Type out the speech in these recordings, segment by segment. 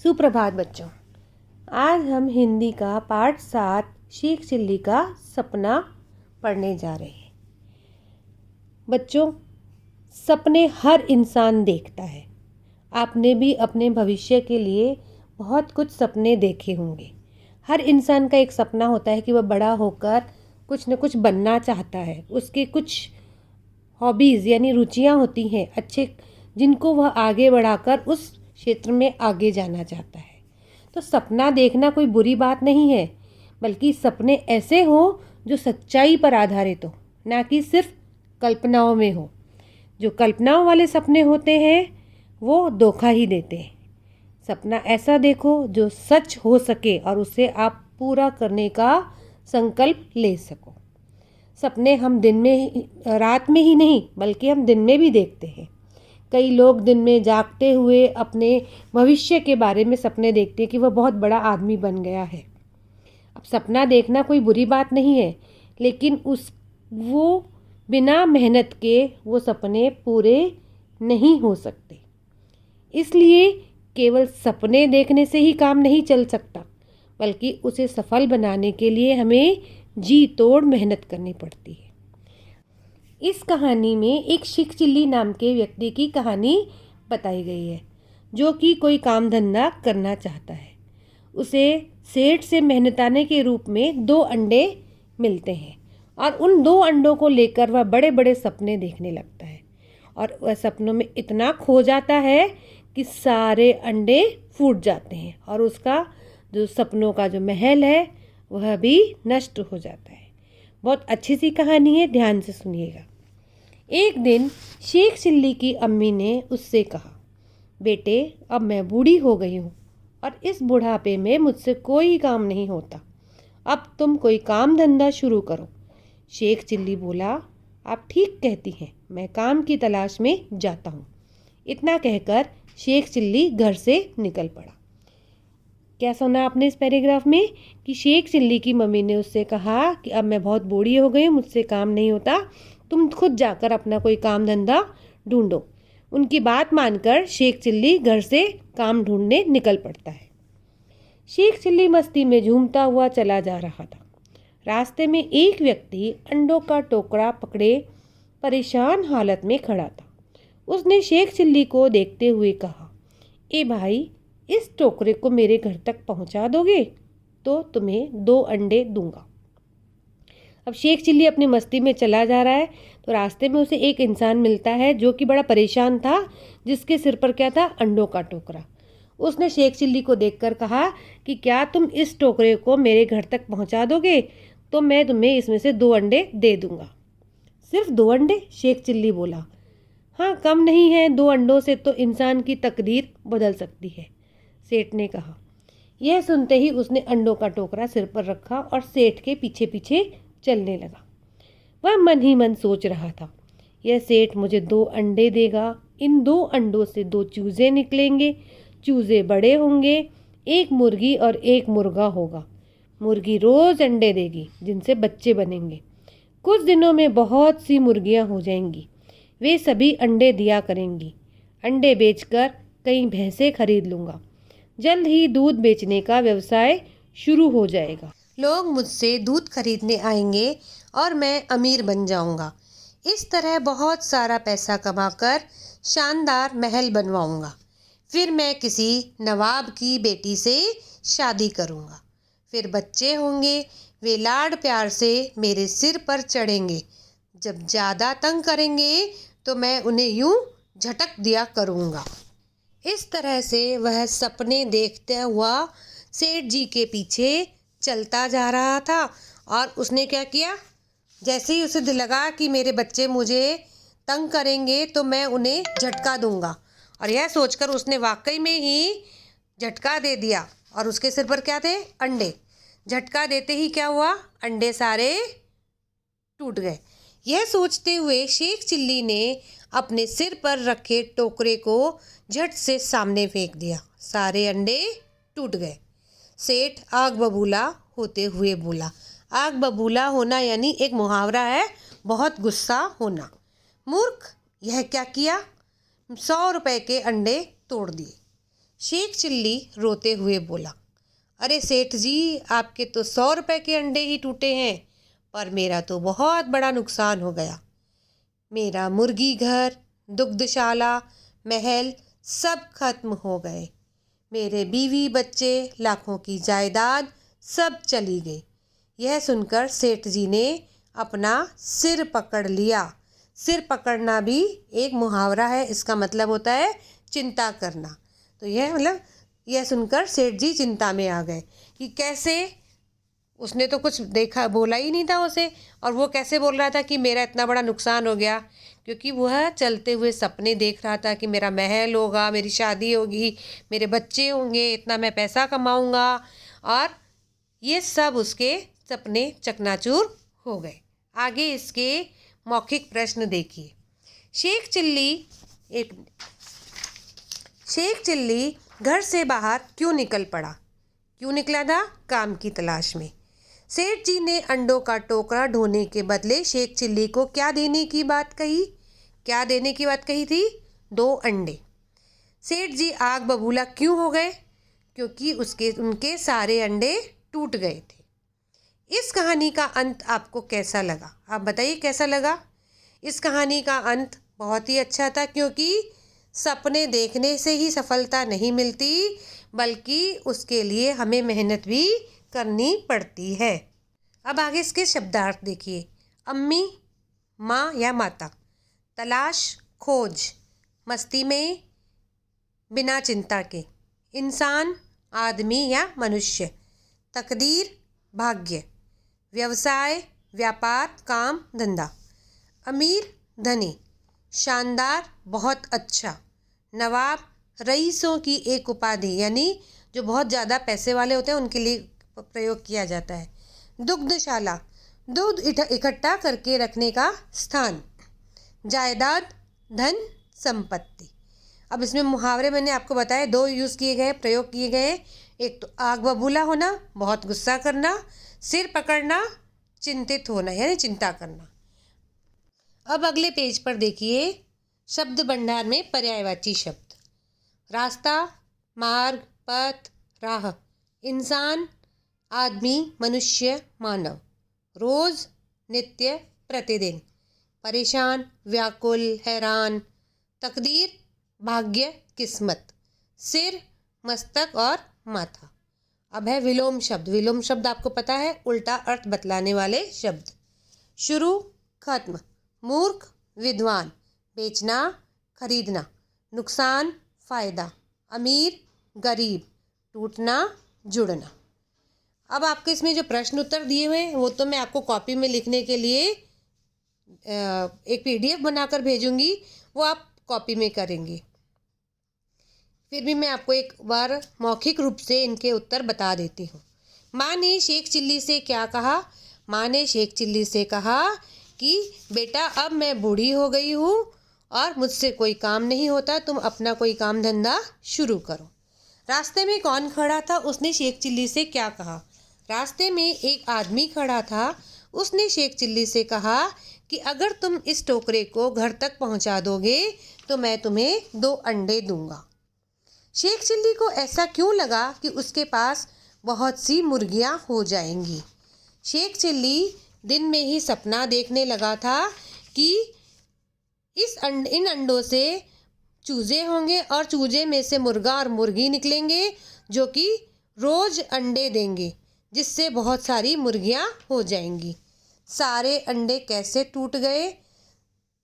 सुप्रभात बच्चों। आज हम हिंदी का पाठ 7 शेख चिल्ली का सपना पढ़ने जा रहे हैं। बच्चों, सपने हर इंसान देखता है। आपने भी अपने भविष्य के लिए बहुत कुछ सपने देखे होंगे। हर इंसान का एक सपना होता है कि वह बड़ा होकर कुछ न कुछ बनना चाहता है। उसके कुछ हॉबीज़ यानी रुचियाँ होती हैं अच्छे, जिनको वह आगे बढ़ाकर उस क्षेत्र में आगे जाना चाहता है। तो सपना देखना कोई बुरी बात नहीं है, बल्कि सपने ऐसे हो जो सच्चाई पर आधारित हो, ना कि सिर्फ कल्पनाओं में हो। जो कल्पनाओं वाले सपने होते हैं वो धोखा ही देते हैं। सपना ऐसा देखो जो सच हो सके और उसे आप पूरा करने का संकल्प ले सको। सपने हम दिन में रात में ही नहीं बल्कि हम दिन में भी देखते हैं। कई लोग दिन में जागते हुए अपने भविष्य के बारे में सपने देखते हैं कि वह बहुत बड़ा आदमी बन गया है। अब सपना देखना कोई बुरी बात नहीं है, लेकिन वो बिना मेहनत के वो सपने पूरे नहीं हो सकते। इसलिए केवल सपने देखने से ही काम नहीं चल सकता, बल्कि उसे सफल बनाने के लिए हमें जी तोड़ मेहनत करनी पड़ती है। इस कहानी में एक शेख चिल्ली नाम के व्यक्ति की कहानी बताई गई है, जो कि कोई काम धंधा करना चाहता है। उसे सेठ से मेहनताने के रूप में 2 अंडे मिलते हैं और उन 2 अंडों को लेकर वह बड़े बड़े सपने देखने लगता है और वह सपनों में इतना खो जाता है कि सारे अंडे फूट जाते हैं और उसका जो सपनों का जो महल है वह भी नष्ट हो जाता है। बहुत अच्छी सी कहानी है, ध्यान से सुनिएगा। एक दिन शेख चिल्ली की अम्मी ने उससे कहा, बेटे, अब मैं बूढ़ी हो गई हूँ और इस बुढ़ापे में मुझसे कोई काम नहीं होता। अब तुम कोई काम धंधा शुरू करो। शेख चिल्ली बोला, आप ठीक कहती हैं, मैं काम की तलाश में जाता हूँ। इतना कहकर शेख चिल्ली घर से निकल पड़ा। क्या सुना आपने इस पैराग्राफ में कि शेख चिल्ली की मम्मी ने उससे कहा कि अब मैं बहुत बूढ़ी हो गई हूँ, मुझसे काम नहीं होता, तुम खुद जाकर अपना कोई काम धंधा ढूंढो। उनकी बात मानकर शेख चिल्ली घर से काम ढूंढने निकल पड़ता है। शेख चिल्ली मस्ती में झूमता हुआ चला जा रहा था। रास्ते में एक व्यक्ति अंडों का टोकरा पकड़े परेशान हालत में खड़ा था। उसने शेख चिल्ली को देखते हुए कहा, ए भाई, इस टोकरे को मेरे घर तक पहुंचा दोगे तो तुम्हें 2 अंडे दूंगा। अब शेख चिल्ली अपनी मस्ती में चला जा रहा है तो रास्ते में उसे एक इंसान मिलता है जो कि बड़ा परेशान था, जिसके सिर पर क्या था? अंडों का टोकरा। उसने शेख चिल्ली को देखकर कहा कि क्या तुम इस टोकरे को मेरे घर तक पहुंचा दोगे तो मैं तुम्हें इसमें से 2 अंडे दे दूंगा। सिर्फ 2 अंडे? शेख चिल्ली बोला। हाँ, कम नहीं है, 2 अंडों से तो इंसान की तकदीर बदल सकती है, सेठ ने कहा। यह सुनते ही उसने अंडों का टोकरा सिर पर रखा और सेठ के पीछे पीछे चलने लगा। वह मन ही मन सोच रहा था, यह सेठ मुझे 2 अंडे देगा, इन 2 अंडों से 2 चूजे निकलेंगे, चूजे बड़े होंगे, एक मुर्गी और एक मुर्गा होगा। मुर्गी रोज अंडे देगी जिनसे बच्चे बनेंगे। कुछ दिनों में बहुत सी मुर्गियां हो जाएंगी, वे सभी अंडे दिया करेंगी। अंडे बेचकर कई भैंसें खरीद लूँगा। जल्द ही दूध बेचने का व्यवसाय शुरू हो जाएगा। लोग मुझसे दूध खरीदने आएंगे और मैं अमीर बन जाऊंगा। इस तरह बहुत सारा पैसा कमाकर शानदार महल बनवाऊंगा। फिर मैं किसी नवाब की बेटी से शादी करूंगा। फिर बच्चे होंगे, वे लाड प्यार से मेरे सिर पर चढ़ेंगे। जब ज़्यादा तंग करेंगे तो मैं उन्हें यूं झटक दिया करूंगा। इस तरह से वह सपने देखते हुआ सेठ जी के पीछे चलता जा रहा था और उसने क्या किया? जैसे ही उसे लगा कि मेरे बच्चे मुझे तंग करेंगे तो मैं उन्हें झटका दूंगा, और यह सोचकर उसने वाकई में ही झटका दे दिया। और उसके सिर पर क्या थे? अंडे। झटका देते ही क्या हुआ? अंडे सारे टूट गए। यह सोचते हुए शेख चिल्ली ने अपने सिर पर रखे टोकरे को झट से सामने फेंक दिया। सारे अंडे टूट गए। सेठ आग बबूला होते हुए बोला। आग बबूला होना यानी एक मुहावरा है, बहुत गुस्सा होना। मूर्ख, यह क्या किया? 100 रुपए के अंडे तोड़ दिए। शेख चिल्ली रोते हुए बोला, अरे सेठ जी, आपके तो 100 रुपए के अंडे ही टूटे हैं, पर मेरा तो बहुत बड़ा नुकसान हो गया। मेरा मुर्गी घर, दुग्धशाला, महल सब खत्म हो गए। मेरे बीवी बच्चे, लाखों की जायदाद सब चली गई। यह सुनकर सेठ जी ने अपना सिर पकड़ लिया। सिर पकड़ना भी एक मुहावरा है, इसका मतलब होता है चिंता करना। तो यह सुनकर सेठ जी चिंता में आ गए कि कैसे, उसने तो कुछ देखा बोला ही नहीं था उसे, और वो कैसे बोल रहा था कि मेरा इतना बड़ा नुकसान हो गया, क्योंकि वह चलते हुए सपने देख रहा था कि मेरा महल होगा, मेरी शादी होगी, मेरे बच्चे होंगे, इतना मैं पैसा कमाऊंगा, और ये सब उसके सपने चकनाचूर हो गए। आगे इसके मौखिक प्रश्न देखिए। शेख चिल्ली घर से बाहर क्यों निकल पड़ा? क्यों निकला था? काम की तलाश में। सेठ जी ने अंडों का टोकरा ढोने के बदले शेख चिल्ली को क्या देने की बात कही? क्या देने की बात कही थी? 2 अंडे। सेठ जी आग बबूला क्यों हो गए? क्योंकि उनके सारे अंडे टूट गए थे। इस कहानी का अंत आपको कैसा लगा? आप बताइए कैसा लगा? इस कहानी का अंत बहुत ही अच्छा था, क्योंकि सपने देखने से ही सफलता नहीं मिलती, बल्कि उसके लिए हमें मेहनत भी करनी पड़ती है। अब आगे इसके शब्दार्थ देखिए। अम्मी, माँ या माता। तलाश, खोज। मस्ती में, बिना चिंता के। इंसान, आदमी या मनुष्य। तकदीर, भाग्य। व्यवसाय, व्यापार, काम, धंधा। अमीर, धनी। शानदार, बहुत अच्छा। नवाब, रईसों की एक उपाधि, यानी जो बहुत ज़्यादा पैसे वाले होते हैं उनके लिए प्रयोग किया जाता है। दुग्धशाला, दूध इकट्ठा करके रखने का स्थान। जायदाद, धन, संपत्ति। अब इसमें मुहावरे मैंने आपको बताए 2 यूज़ किए गए, प्रयोग किए गए। एक तो आग बबूला होना, बहुत गुस्सा करना। सिर पकड़ना, चिंतित होना यानी चिंता करना। अब अगले पेज पर देखिए शब्द भंडार में पर्यायवाची शब्द। रास्ता, मार्ग, पथ, राह। इंसान, आदमी, मनुष्य, मानव। रोज, नित्य, प्रतिदिन। परेशान, व्याकुल, हैरान। तकदीर, भाग्य, किस्मत। सिर, मस्तक और माथा। अब है विलोम शब्द। विलोम शब्द आपको पता है, उल्टा अर्थ बतलाने वाले शब्द। शुरू, खत्म। मूर्ख, विद्वान। बेचना, खरीदना। नुकसान, फायदा। अमीर, गरीब। टूटना, जुड़ना। अब आपके इसमें जो प्रश्न उत्तर दिए हुए हैं वो तो मैं आपको कॉपी में लिखने के लिए एक PDF बनाकर भेजूंगी, वो आप कॉपी में करेंगे। फिर भी मैं आपको एक बार मौखिक रूप से इनके उत्तर बता देती हूँ। माँ ने शेख चिल्ली से क्या कहा? माँ ने शेख चिल्ली से कहा कि बेटा, अब मैं बूढ़ी हो गई हूँ और मुझसे कोई काम नहीं होता, तुम अपना कोई काम धंधा शुरू करो। रास्ते में कौन खड़ा था? उसने शेख चिल्ली से क्या कहा? रास्ते में एक आदमी खड़ा था। उसने शेख चिल्ली से कहा कि अगर तुम इस टोकरे को घर तक पहुंचा दोगे तो मैं तुम्हें 2 अंडे दूंगा। शेख चिल्ली को ऐसा क्यों लगा कि उसके पास बहुत सी मुर्गियां हो जाएंगी? शेख चिल्ली दिन में ही सपना देखने लगा था कि इन अंडों से चूजे होंगे और चूजे में से मुर्गा और मुर्गी निकलेंगे, जो कि रोज अंडे देंगे, जिससे बहुत सारी मुर्गियां हो जाएंगी। सारे अंडे कैसे टूट गए?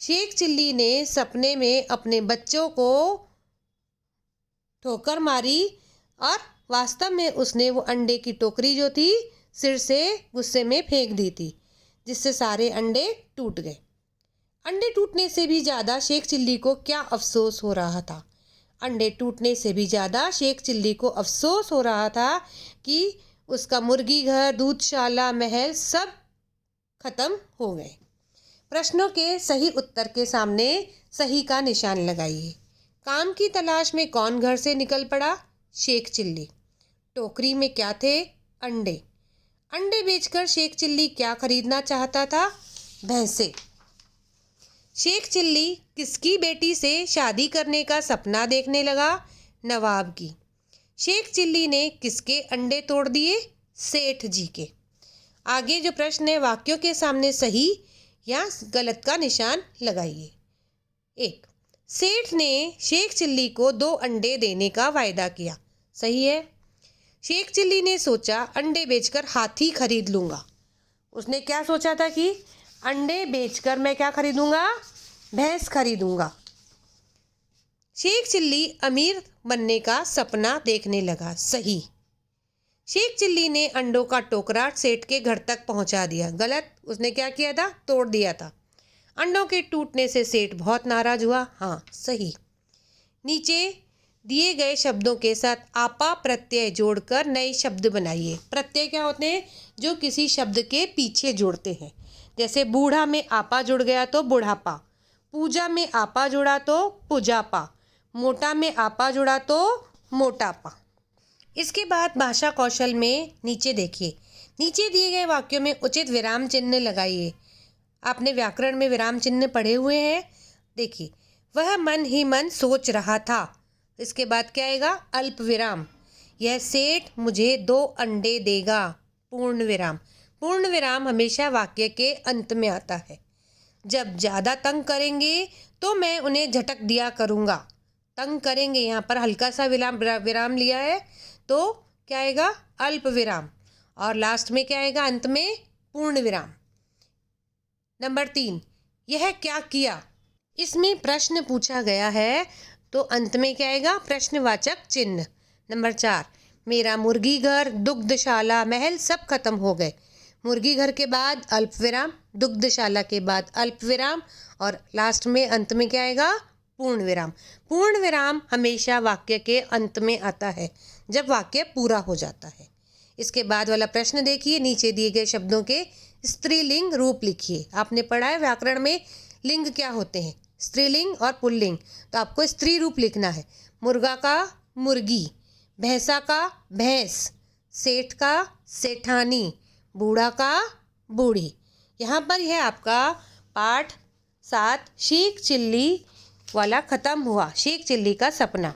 शेख चिल्ली ने सपने में अपने बच्चों को ठोकर मारी और वास्तव में उसने वो अंडे की टोकरी जो थी सिर से गुस्से में फेंक दी थी, जिससे सारे अंडे टूट गए। अंडे टूटने से भी ज़्यादा शेख चिल्ली को क्या अफसोस हो रहा था? अंडे टूटने से भी ज़्यादा शेख चिल्ली को अफसोस हो रहा था कि उसका मुर्गी घर, दूधशाला, महल सब खत्म हो गए। प्रश्नों के सही उत्तर के सामने सही का निशान लगाइए। काम की तलाश में कौन घर से निकल पड़ा? शेख चिल्ली। टोकरी में क्या थे? अंडे। अंडे बेचकर शेख चिल्ली क्या खरीदना चाहता था? भैंसे। शेख चिल्ली किसकी बेटी से शादी करने का सपना देखने लगा? नवाब की। शेख चिल्ली ने किसके अंडे तोड़ दिए? सेठ जी के। आगे जो प्रश्न है वाक्यों के सामने सही या गलत का निशान लगाइए। 1. सेठ ने शेख चिल्ली को 2 अंडे देने का वायदा किया। सही है। शेख चिल्ली ने सोचा अंडे बेचकर हाथी खरीद लूँगा। उसने क्या सोचा था कि अंडे बेचकर मैं क्या खरीदूँगा? भैंस खरीदूँगा। शेख चिल्ली अमीर बनने का सपना देखने लगा। सही। शेख चिल्ली ने अंडों का टोकरा सेठ के घर तक पहुंचा दिया। गलत। उसने क्या किया था? तोड़ दिया था। अंडों के टूटने से सेठ बहुत नाराज हुआ। हाँ, सही। नीचे दिए गए शब्दों के साथ आपा प्रत्यय जोड़कर नए शब्द बनाइए। प्रत्यय क्या होते हैं? जो किसी शब्द के पीछे जोड़ते हैं। जैसे बूढ़ा में आपा जुड़ गया तो बुढ़ापा, पूजा में आपा जुड़ा तो पुजापा, मोटा में आपा जुड़ा तो मोटापा। इसके बाद भाषा कौशल में नीचे देखिए। नीचे दिए गए वाक्यों में उचित विराम चिन्ह लगाइए। आपने व्याकरण में विराम चिन्ह पढ़े हुए हैं। देखिए, वह मन ही मन सोच रहा था। इसके बाद क्या आएगा? अल्प विराम। यह सेठ मुझे 2 अंडे देगा। पूर्ण विराम। पूर्ण विराम हमेशा वाक्य के अंत में आता है। जब ज़्यादा तंग करेंगे तो मैं उन्हें झटक दिया करूँगा। तंग करेंगे, यहाँ पर हल्का सा विराम लिया है तो क्या आएगा? अल्प विराम। और लास्ट में क्या आएगा? अंत में पूर्ण विराम। नंबर 3, यह क्या किया? इसमें प्रश्न पूछा गया है तो अंत में क्या आएगा? प्रश्नवाचक चिन्ह। नंबर 4, मेरा मुर्गी घर, दुग्धशाला, महल सब खत्म हो गए। मुर्गी घर के बाद अल्प विराम, दुग्धशाला के बाद अल्प विराम और लास्ट में अंत में क्या आएगा? पूर्ण विराम। पूर्ण विराम हमेशा वाक्य के अंत में आता है जब वाक्य पूरा हो जाता है। इसके बाद वाला प्रश्न देखिए। नीचे दिए गए शब्दों के स्त्रीलिंग रूप लिखिए। आपने पढ़ा है व्याकरण में लिंग क्या होते हैं? स्त्रीलिंग और पुल्लिंग। तो आपको स्त्री रूप लिखना है। मुर्गा का मुर्गी, भैंसा का भैंस, सेठ का सेठानी, बूढ़ा का बूढ़ी। यहाँ पर यह आपका पाठ 7 शेख चिल्ली वाला ख़त्म हुआ। शेख चिल्ली का सपना।